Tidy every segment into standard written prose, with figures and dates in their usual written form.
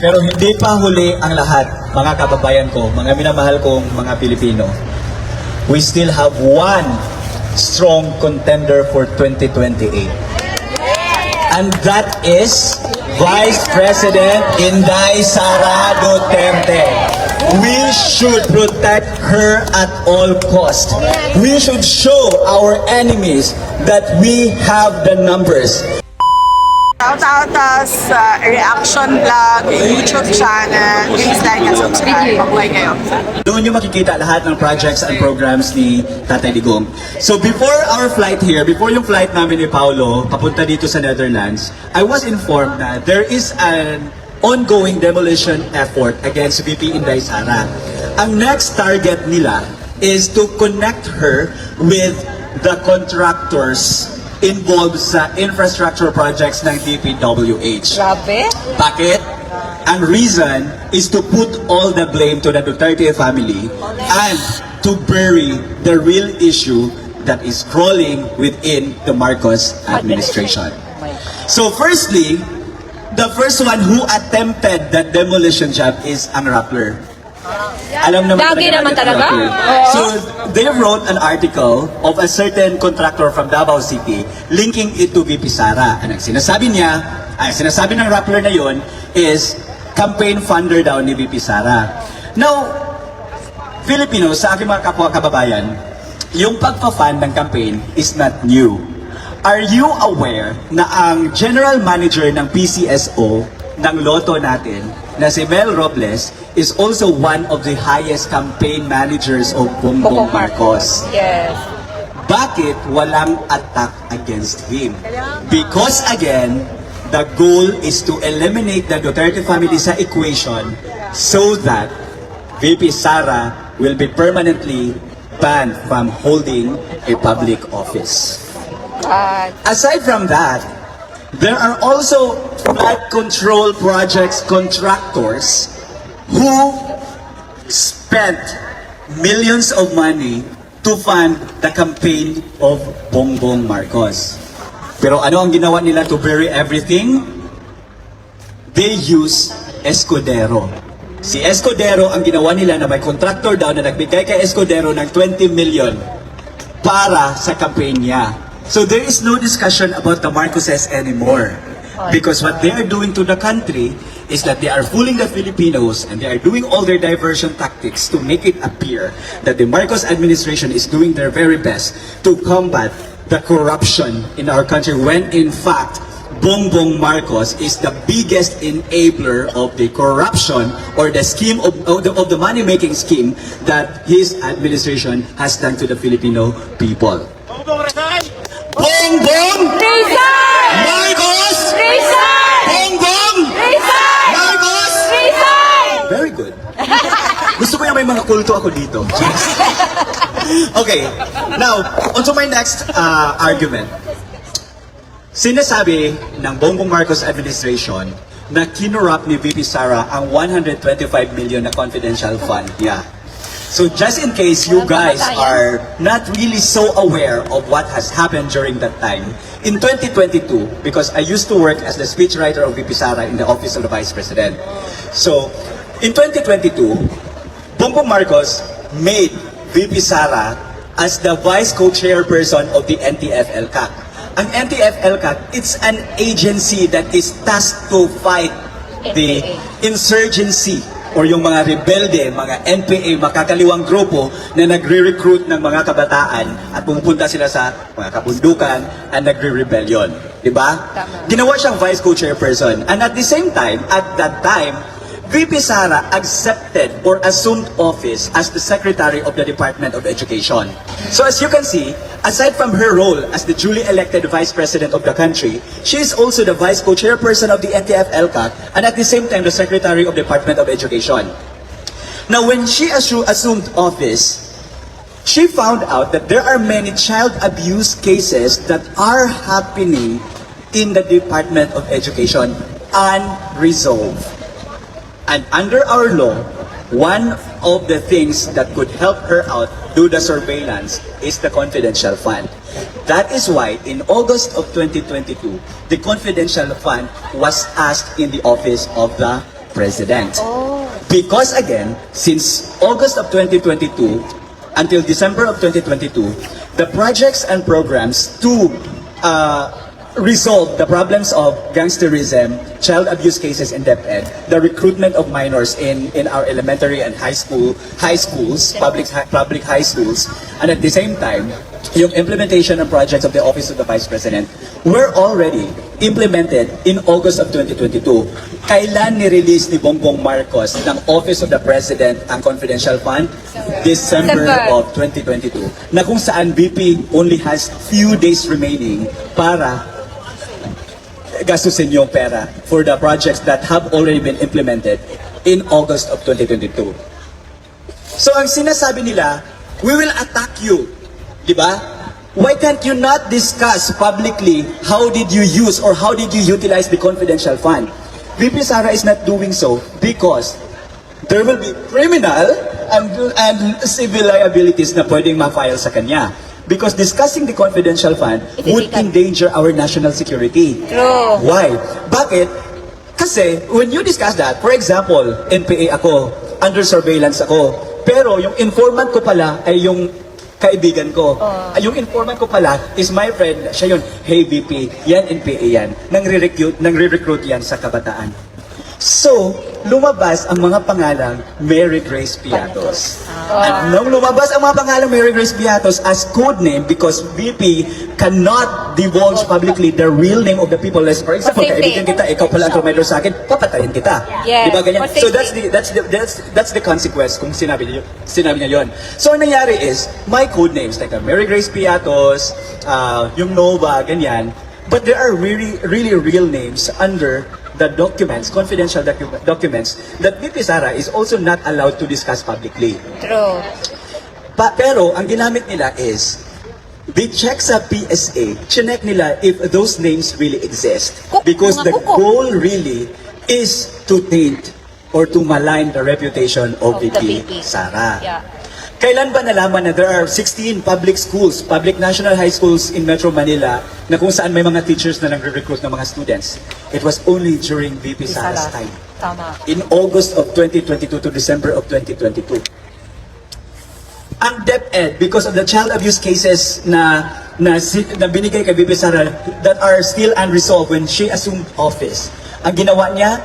Pero hindi pa huli ang lahat, mga kababayan ko, mga minamahal kong mga Pilipino. We still have one strong contender for 2028. And that is Vice President Inday Sara Duterte. We should protect her at all costs. We should show our enemies that we have the numbers. Shout-out sa reaction vlog, YouTube channel, please like and subscribe. Mabuhay kayo. Doon nyo makikita lahat ng projects and programs ni Tatay Digong. So before our flight here, before yung flight namin ni Paolo, papunta dito sa Netherlands, I was informed na there is an ongoing demolition effort against VP Inday Sara. Ang next target nila is to connect her with the contractors involved sa infrastructure projects ng DPWH. Grabe. Bakit? Ang reason is to put all the blame to the Duterte family and to bury the real issue that is crawling within the Marcos administration. So firstly, the first one who attempted that demolition job is ang Rappler. Alam naman Lagi naman talaga. So they wrote an article of a certain contractor from Davao City linking it to VP Sara. And ang sinasabi niya, sinasabi ng Rappler na yon is campaign funder daw ni VP Sara. Now, Filipinos, sa aking mga kapwa kababayan, yung pagpa-fund ng campaign is not new. Are you aware na ang general manager ng PCSO ng Lotto natin, na si Mel Robles, is also one of the highest campaign managers of Bongbong Marcos? Yes. Bakit walang attack against him? Because again, the goal is to eliminate the Duterte family sa equation so that VP Sara will be permanently banned from holding a public office. Aside from that, there are also flood control projects contractors who spent millions of money to fund the campaign of Bongbong Marcos. Pero ano ang ginawa nila to bury everything? They use Escudero. Si Escudero ang ginawa nila na may contractor daw na nagbigay kay Escudero ng 20 million para sa campaign niya. So there is no discussion about the Marcoses anymore. Because what they are doing to the country is that they are fooling the Filipinos and they are doing all their diversion tactics to make it appear that the Marcos administration is doing their very best to combat the corruption in our country, when in fact Bongbong Marcos is the biggest enabler of the corruption or the scheme of the money-making scheme that his administration has done to the Filipino people. Bongbong Resign! Marcos! Resign! Bongbong Resign! Marcos! Resign! Very good. Gusto ko yung may mga kulto ako dito. Okay, now, onto my next argument. Sinasabi ng Bongbong Marcos administration na kinurap ni VP Sara ang 125 million na confidential fund niya. So just in case you guys are not really so aware of what has happened during that time, in 2022, because I used to work as the speechwriter of VP Sara in the Office of the Vice President. So, in 2022, Bongbong Marcos made VP Sara as the vice co-chairperson of the NTF-ELCAC. Ang NTF-ELCAC, it's an agency that is tasked to fight the insurgency or yung mga rebelde, mga NPA, makakaliwang grupo na nagre-recruit ng mga kabataan at pumupunta sila sa mga kabundukan at nagre-rebellion. Diba? Ginawa siyang vice co-chairperson. And at the same time, at that time, VP Sara accepted or assumed office as the Secretary of the Department of Education. So as you can see, aside from her role as the duly elected Vice President of the country, she is also the Vice Co-Chairperson of the NTF-ELCAC and at the same time the Secretary of the Department of Education. Now when she assumed office, she found out that there are many child abuse cases that are happening in the Department of Education unresolved. And under our law, one of the things that could help her out do the surveillance is the confidential fund. That is why in August of 2022, the confidential fund was asked in the office of the President. Because again, since August of 2022 until December of 2022, the projects and programs to resolve the problems of gangsterism, child abuse cases in DepEd, the recruitment of minors in our elementary and high schools, public high schools, and at the same time, yung implementation of projects of the Office of the Vice President were already implemented in August of 2022. Kailan ni-release ni Bongbong Marcos ng Office of the President ang confidential fund? December of 2022. Na kung saan BP only has few days remaining para gastusin yung pera for the projects that have already been implemented in August of 2022. So ang sinasabi nila, we will attack you. Diba? Why can't you not discuss publicly how did you use or how did you utilize the confidential fund? VP Sara is not doing so because there will be criminal and civil liabilities na pwedeng ma-file sa kanya. Because discussing the confidential fund would endanger our national security. True. Why? Bakit? Kasi when you discuss that, for example, NPA ako, under surveillance ako, pero yung informant ko pala ay yung kaibigan ko. Yung informant ko pala is my friend, siya yun, hey VP, yan NPA yan. Nangre-recruit yan sa kabataan. So, lumabas ang mga pangalang Mary Grace Piatos. At nung lumabas ang mga pangalang Mary Grace Piatos as code name because VP cannot divulge publicly the real name of the people. Let's, for example, kaibigan kita, ikaw pala ang trumedor sa akin, papatayin kita. Yes. Diba ganyan? So that's the consequence kung sinabi niya yon. So ang nangyari is, my code names like Mary Grace Piatos, yung Nova, ganyan, but there are really real names under the documents, confidential documents that VP Sara is also not allowed to discuss publicly. True. Pero ang ginamit nila is, they check sa PSA, chinek nila if those names really exist. Because the goal really is to taint or to malign the reputation of VP Sara. Yeah. Kailan ba nalaman na there are 16 public schools, public national high schools in Metro Manila na kung saan may mga teachers na nagre-recruit ng mga students? It was only during VP Sara's time. Tama. In August of 2022 to December of 2022. Ang DepEd, because of the child abuse cases na binigay kay VP Sara that are still unresolved when she assumed office, ang ginawa niya,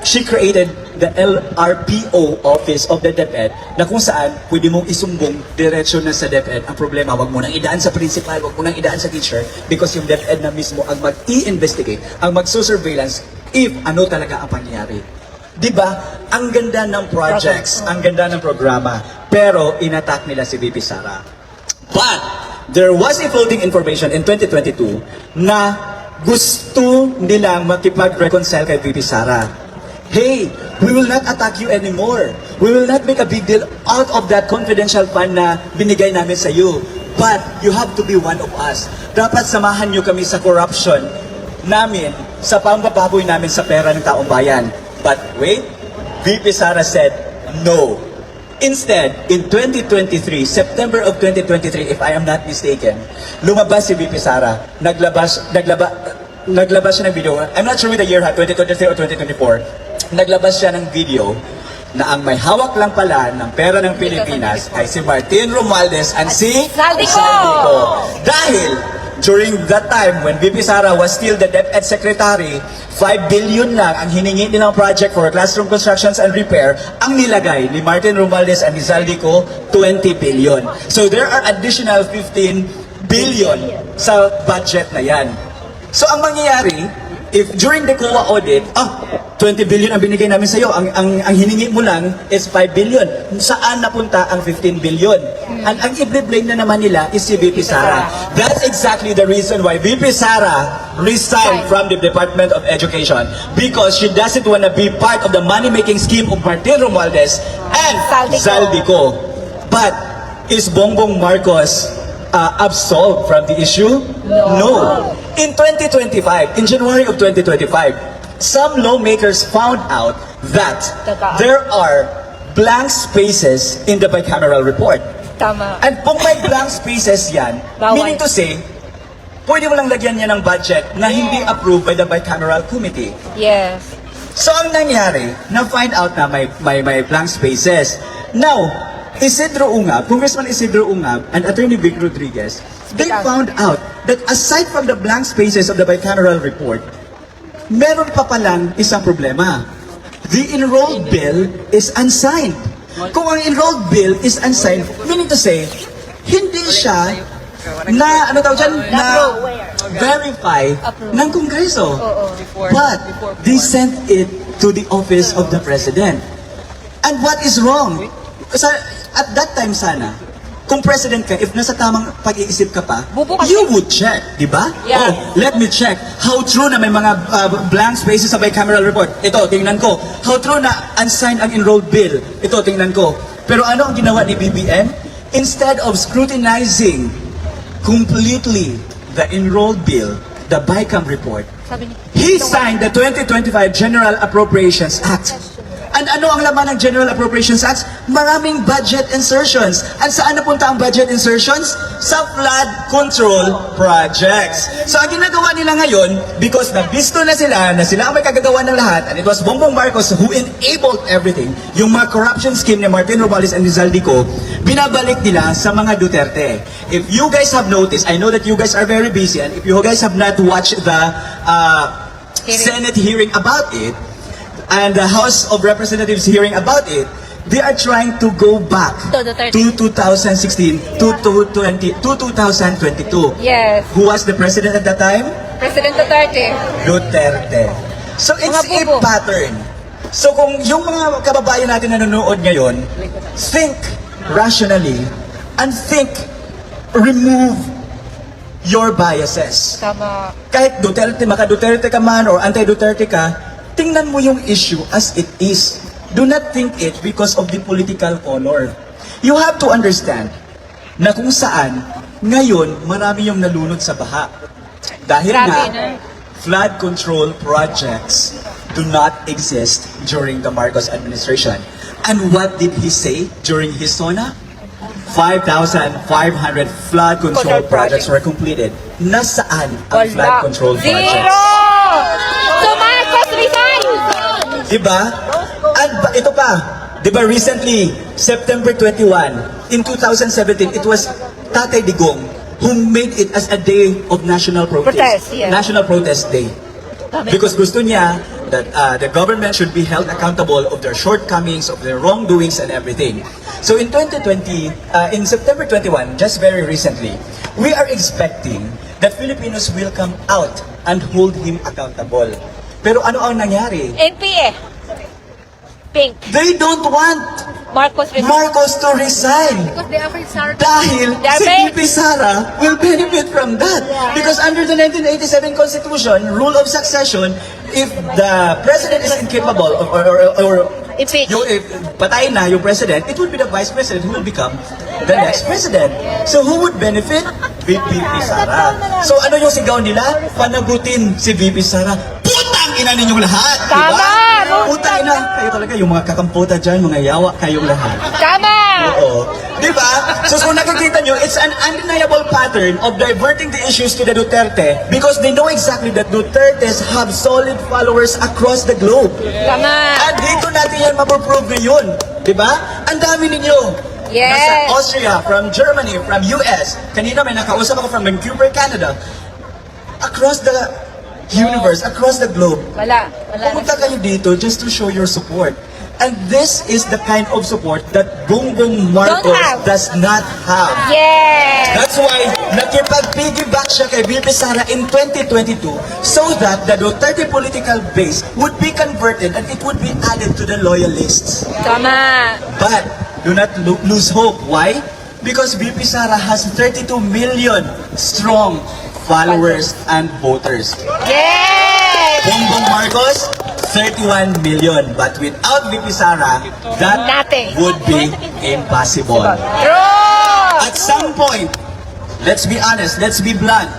she created the LRPO office of the DepEd na kung saan pwede mong isumbong diretsyo na sa DepEd ang problema. Wag mo nang idaan sa principal, wag mo nang idaan sa teacher because yung DepEd na mismo ang mag-i-investigate, ang mag-surveillance if ano talaga ang pangyayari. Diba? Ang ganda ng projects, ang ganda ng programa, pero inattack nila si VP Sara. But there was a floating information in 2022 na gusto nilang makipag-reconcile kay VP Sara. Hey, we will not attack you anymore. We will not make a big deal out of that confidential fund na binigay namin sa iyo. But you have to be one of us. Dapat samahan nyo kami sa corruption namin, sa pambababoy namin sa pera ng taong bayan. But wait, VP Sara said no. Instead, in 2023, September of 2023, if I am not mistaken, lumabas si VP Sara, naglabas siya ng video. I'm not sure with the year, 2023 or 2024. Naglabas siya ng video na ang may hawak lang pala ng pera ng Pilipinas ay si Martin Romualdez and si Zaldico. Dahil during that time when VP Sara was still the DepEd Secretary, 5 billion lang ang hiningi nilang project for classroom constructions and repair, ang nilagay ni Martin Romualdez and ni Zaldico, 20 billion. So there are additional 15 billion sa budget na yan. So ang mangyayari, if during the COA audit, 20 billion ang binigay namin sa iyo, ang hiningi mo lang is 5 billion. Saan napunta ang 15 billion? Ang i-blame na naman nila is si VP Sara. That's exactly the reason why VP Sara resigned from the Department of Education because she doesn't want to be part of the money-making scheme of Martin Romualdez and Zaldico. But is Bongbong Marcos absolved from the issue? No. In 2025, in January of 2025, some lawmakers found out that there are blank spaces in the bicameral report. Tama. And kung may blank spaces yan, meaning to say, pwede mo lang lagyan niya ng budget na hindi approved by the bicameral committee. Yes. So ang nangyari, na-find out na may blank spaces. Now, Isidro Ungab, Congressman Isidro Ungab and Attorney Vic Rodriguez, they found out that aside from the blank spaces of the bicameral report, meron pa palang isang problema. The enrolled bill is unsigned. Kung ang enrolled bill is unsigned, meaning to say, hindi siya na, ano tawag dyan, na verify ng Kongreso. But they sent it to the office of the President. And what is wrong? At that time sana, kung president ka, if nasa tamang pag-iisip ka pa, you would check, di ba? Yeah. Oh, let me check how true na may mga blank spaces sa bicameral report. Ito, tingnan ko. How true na unsigned ang enrolled bill. Ito, tingnan ko. Pero ano ang ginawa ni BBM? Instead of scrutinizing completely the enrolled bill, the BICAM report, he signed the 2025 General Appropriations Act. And ano ang laman ng General Appropriations Act? Maraming budget insertions. And saan napunta ang budget insertions? Sa flood control projects. So ang ginagawa nila ngayon, because nabisto na sila ang may kagagawa ng lahat, and it was Bongbong Marcos who enabled everything, yung mga corruption scheme ni Martin Romualdez and Rizaldico, binabalik nila sa mga Duterte. If you guys have noticed, I know that you guys are very busy, and if you guys have not watched the Senate hearing about it, and the House of Representatives hearing about it, they are trying to go back To Duterte. to 2016 to 2022. Yes. Who was the president at that time? President Duterte. Duterte. So it's Mga a bubo. pattern. So kung yung mga kababayan natin na nanonood ngayon, think rationally and remove your biases. Tama. Kahit Duterte, maka-Duterte ka man or anti-Duterte ka, tingnan mo yung issue as it is. Do not think it because of the political color. You have to understand na kung saan ngayon marami yung nalunod sa baha. Dahil Grabe, nga, flood control projects do not exist during the Marcos administration. And what did he say during his SONA? 5,500 flood control projects were completed. Nasaan ang flood control projects? Zero! So Marcos resign! Diba? At ito pa, diba recently, September 21, in 2017, it was Tatay Digong who made it as a day of national protest. Protest, yeah. National Protest Day. Because gusto niya that the government should be held accountable of their shortcomings, of their wrongdoings and everything. So in 2020, in September 21, just very recently, we are expecting that Filipinos will come out and hold him accountable. Pero ano ang nangyari? NPA. Pink. They don't want Marcos resign. Marcos to resign. Dahil They are si paid. VP Sara will benefit from that. Because under the 1987 Constitution, rule of succession, if the president is incapable or Impeach. if patay na yung president, it would be the vice president who will become the next president. So who would benefit? VP Sara. So ano yung sigaw nila? Panagutin si VP Sara. Putang ina ninyong lahat! Tama! Diba? Putang ina! Kayo talaga, yung mga kakamputa dyan, mga yawa, kayong lahat. Tama! Oo. Di ba? So kung nakikita nyo, it's an undeniable pattern of diverting the issues to the Duterte because they know exactly that Dutertes have solid followers across the globe. Tama! At dito natin yan mapoprove ngayon. Di ba? Ang dami ninyo. Yes. Nasa Austria, from Germany, from US. Kanina may nakausap ako from Vancouver, Canada. Across the universe, across the globe. Wala. Pumunta kayo dito just to show your support. And this is the kind of support that Bongbong Marcos have. does not have. Yes! That's why nakipag-piggyback siya kay VP Sara in 2022 so that the Duterte political base would be converted and it would be added to the loyalists. Tama! But do not lose hope. Why? Because VP Sara has 32 million strong followers and voters. Yes! Bongbong Marcos, 31 million. But without VP Sara, that Nothing. would be impossible. True! At some point, let's be honest, let's be blunt.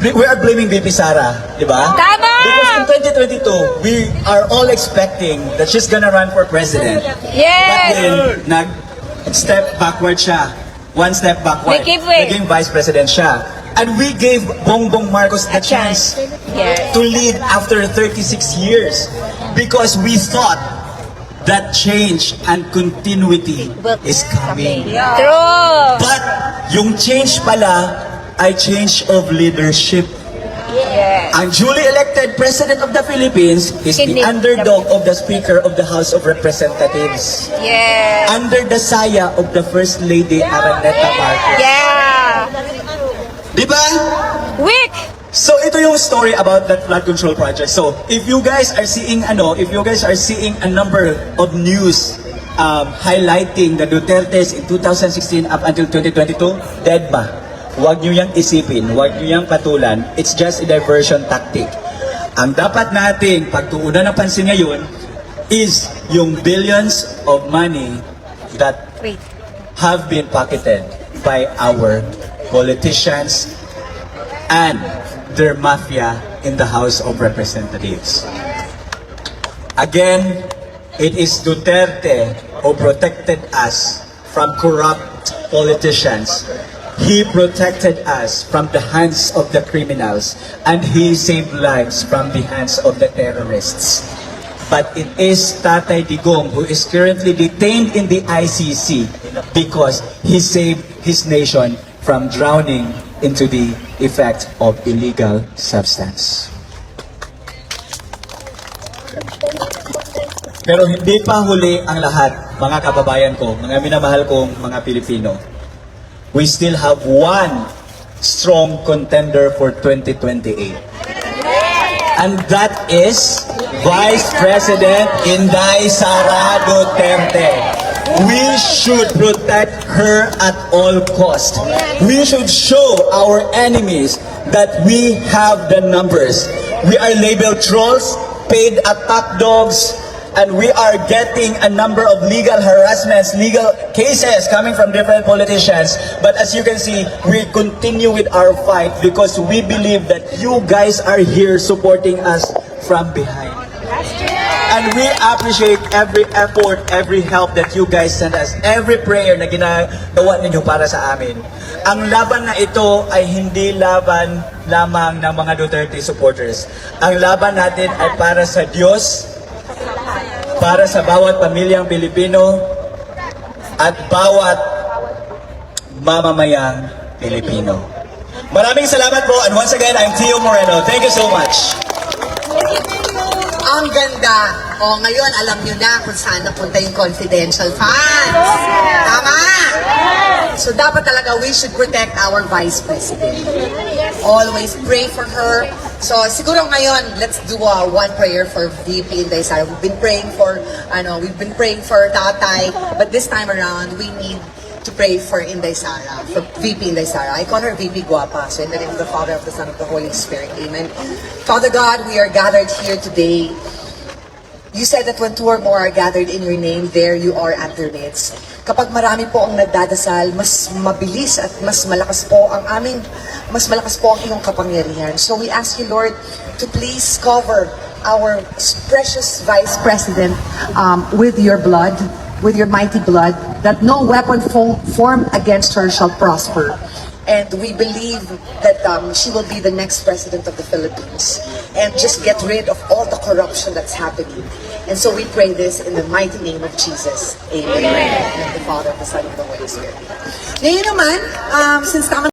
We are blaming VP Sara, di ba? Tama! Because in 2022, we are all expecting that she's gonna run for president. But Yes! then, nag-step backward siya. One step backward. They give way. Naging vice president siya. And we gave Bongbong Marcos the chance Yes. to lead after 36 years because we thought that change and continuity is coming. True. But yung change pala ay change of leadership. Yes. Ang duly elected President of the Philippines is the underdog of the Speaker of the House of Representatives. Yes. Under the saya of the First Lady Araneta Marcos. Yeah. Di ba? Weak. So ito yung story about that flood control project. So if you guys are seeing a number of news highlighting the Dutertes in 2016 up until 2022, dead ba? Huwag nyo yang isipin, huwag nyo yang patulan. It's just a diversion tactic. Ang dapat nating pagtuunan ng pansin ngayon is yung billions of money that Wait. have been pocketed by our politicians and their mafia in the House of Representatives. Again, it is Duterte who protected us from corrupt politicians. He protected us from the hands of the criminals, and he saved lives from the hands of the terrorists. But it is Tatay Digong who is currently detained in the ICC because he saved his nation from drowning into the effect of illegal substance. Pero hindi pa huli ang lahat, mga kababayan ko, mga minamahal kong mga Pilipino. We still have one strong contender for 2028. And that is Vice President Inday Sara Duterte. We should protect her at all costs. We should show our enemies that we have the numbers. We are labeled trolls, paid attack dogs, and we are getting a number of legal harassments, legal cases coming from different politicians. But as you can see, we continue with our fight because we believe that you guys are here supporting us from behind. And we appreciate every effort, every help that you guys send us, every prayer na ginagawa ninyo para sa amin. Ang laban na ito ay hindi laban lamang ng mga Duterte supporters. Ang laban natin ay para sa Diyos, para sa bawat pamilyang Pilipino, at bawat mamamayang Pilipino. Maraming salamat po, and once again, I'm Tio Moreno. Thank you so much. Ang ganda. O, ngayon, alam nyo na kung saan napunta yung confidential funds. Tama? So, dapat talaga, we should protect our Vice President. Always pray for her. So, siguro ngayon, let's do one prayer for VP Inday Sara. We've been praying for Tatay, but this time around, we need to pray for Inday Sara, for VP Inday Sara. I call her VP Guapa. So in the name of the Father, of the Son, of the Holy Spirit. Amen. Father God, we are gathered here today. You said that when two or more are gathered in your name, there you are at their midst. Kapag marami po ang nagdadasal, mas mabilis at mas malakas po ang iyong kapangyarihan. So we ask you, Lord, to please cover our precious Vice President with your blood, with your mighty blood, that no weapon formed against her shall prosper. And we believe that she will be the next president of the Philippines and just get rid of all the corruption that's happening. And so we pray this in the mighty name of Jesus. Amen. And the Father, the Son, and the Holy Spirit. Ngayon naman, since